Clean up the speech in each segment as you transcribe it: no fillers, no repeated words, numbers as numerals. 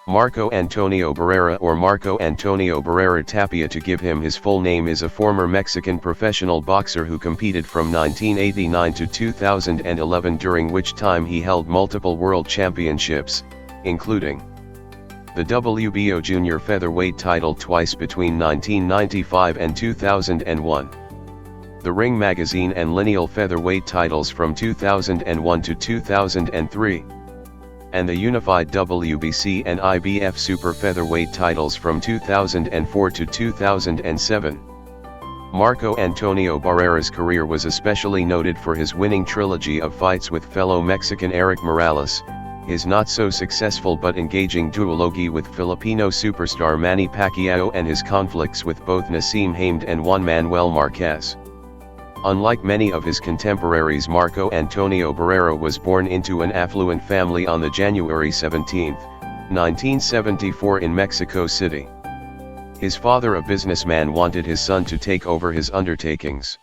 Marco Antonio Barrera, or Marco Antonio Barrera Tapia to give him his full name, is a former Mexican professional boxer who competed from 1989 to 2011, during which time he held multiple world championships, including the WBO junior featherweight title twice between 1995 and 2001, the Ring Magazine and lineal featherweight titles from 2001 to 2003, and the unified WBC and IBF super featherweight titles from 2004 to 2007. Marco Antonio Barrera's career was especially noted for his winning trilogy of fights with fellow Mexican Erik Morales, his not-so-successful but engaging duology with Filipino superstar Manny Pacquiao, and his conflicts with both Naseem Hamed and Juan Manuel Marquez. Unlike many of his contemporaries, Marco Antonio Barrera was born into an affluent family on January 17, 1974 in Mexico City. His father, a businessman, wanted his son to take over his undertakings.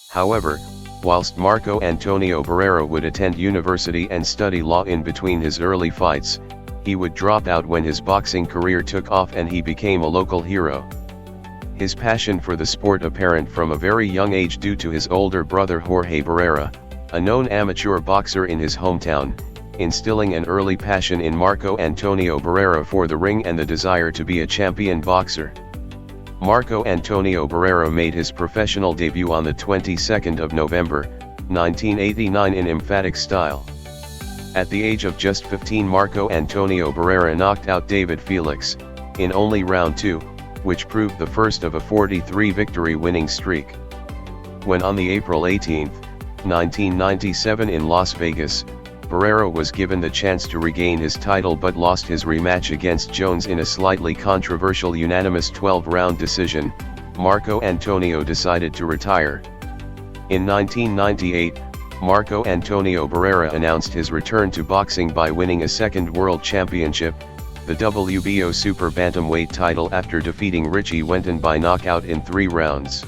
However, whilst Marco Antonio Barrera would attend university and study law in between his early fights, he would drop out when his boxing career took off and he became a local hero. His passion for the sport apparent from a very young age due to his older brother Jorge Barrera, a known amateur boxer in his hometown, instilling an early passion in Marco Antonio Barrera for the ring and the desire to be a champion boxer. Marco Antonio Barrera made his professional debut on the 22nd of November, 1989 in emphatic style. At the age of just 15, Marco Antonio Barrera knocked out David Felix, in only round 2, which proved the first of a 43 victory winning streak. When on the April 18, 1997 in Las Vegas, Barrera was given the chance to regain his title but lost his rematch against Jones in a slightly controversial unanimous 12-round decision, Marco Antonio decided to retire. In 1998, Marco Antonio Barrera announced his return to boxing by winning a second world championship, the WBO Super Bantamweight title, after defeating Richie Wenton by knockout in 3 rounds.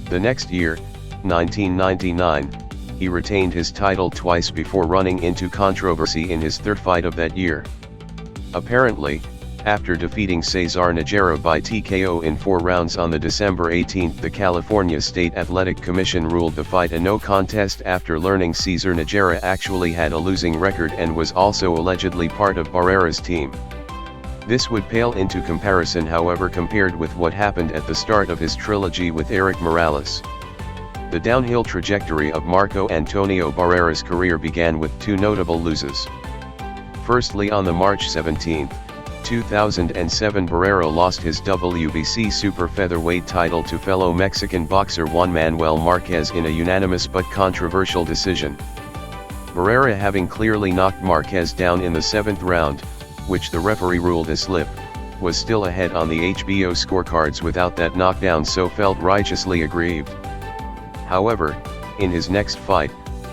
The next year, 1999, he retained his title twice before running into controversy in his third fight of that year. Apparently, after defeating Cesar Najera by TKO in 4 rounds on the December 18, the California State Athletic Commission ruled the fight a no contest after learning Cesar Najera actually had a losing record and was also allegedly part of Barrera's team. This would pale into comparison, however, compared with what happened at the start of his trilogy with Erik Morales. The downhill trajectory of Marco Antonio Barrera's career began with 2 notable losses. Firstly, on the March 17, 2007, Barrera lost his WBC super featherweight title to fellow Mexican boxer Juan Manuel Marquez in a unanimous but controversial decision. Barrera, having clearly knocked Marquez down in the 7th round, which the referee ruled a slip, was still ahead on the HBO scorecards without that knockdown, so felt righteously aggrieved. However, in his next fight,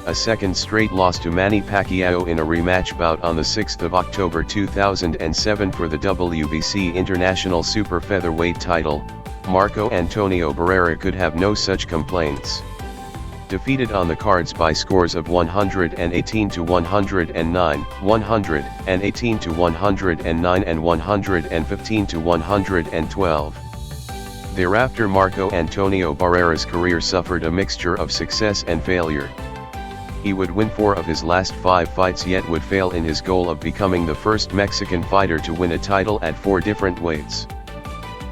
a second straight loss to Manny Pacquiao in a rematch bout on the 6th of October 2007 for the WBC International Super Featherweight title, Marco Antonio Barrera could have no such complaints. Defeated on the cards by scores of 118 to 109, 118 to 109 and 115 to 112. Thereafter, Marco Antonio Barrera's career suffered a mixture of success and failure. He would win 4 of his last 5 fights, yet would fail in his goal of becoming the first Mexican fighter to win a title at 4 different weights.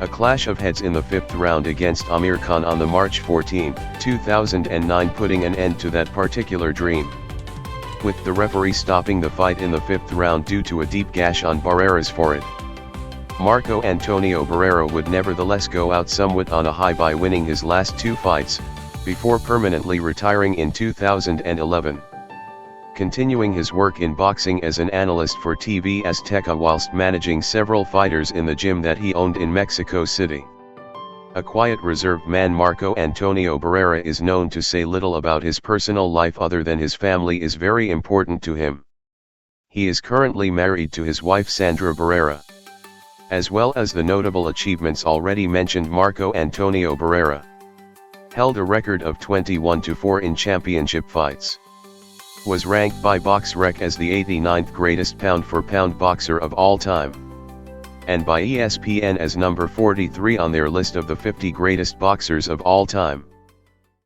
A clash of heads in the 5th round against Amir Khan on the March 14, 2009 putting an end to that particular dream, with the referee stopping the fight in the 5th round due to a deep gash on Barrera's forehead. Marco Antonio Barrera would nevertheless go out somewhat on a high by winning his last 2 fights, before permanently retiring in 2011. Continuing his work in boxing as an analyst for TV Azteca whilst managing several fighters in the gym that he owned in Mexico City. A quiet, reserved man, Marco Antonio Barrera is known to say little about his personal life other than his family is very important to him. He is currently married to his wife Sandra Barrera. As well as the notable achievements already mentioned, Marco Antonio Barrera held a record of 21-4 in championship fights. was ranked by BoxRec as the 89th greatest pound-for-pound boxer of all time, and by ESPN as number 43 on their list of the 50 greatest boxers of all time.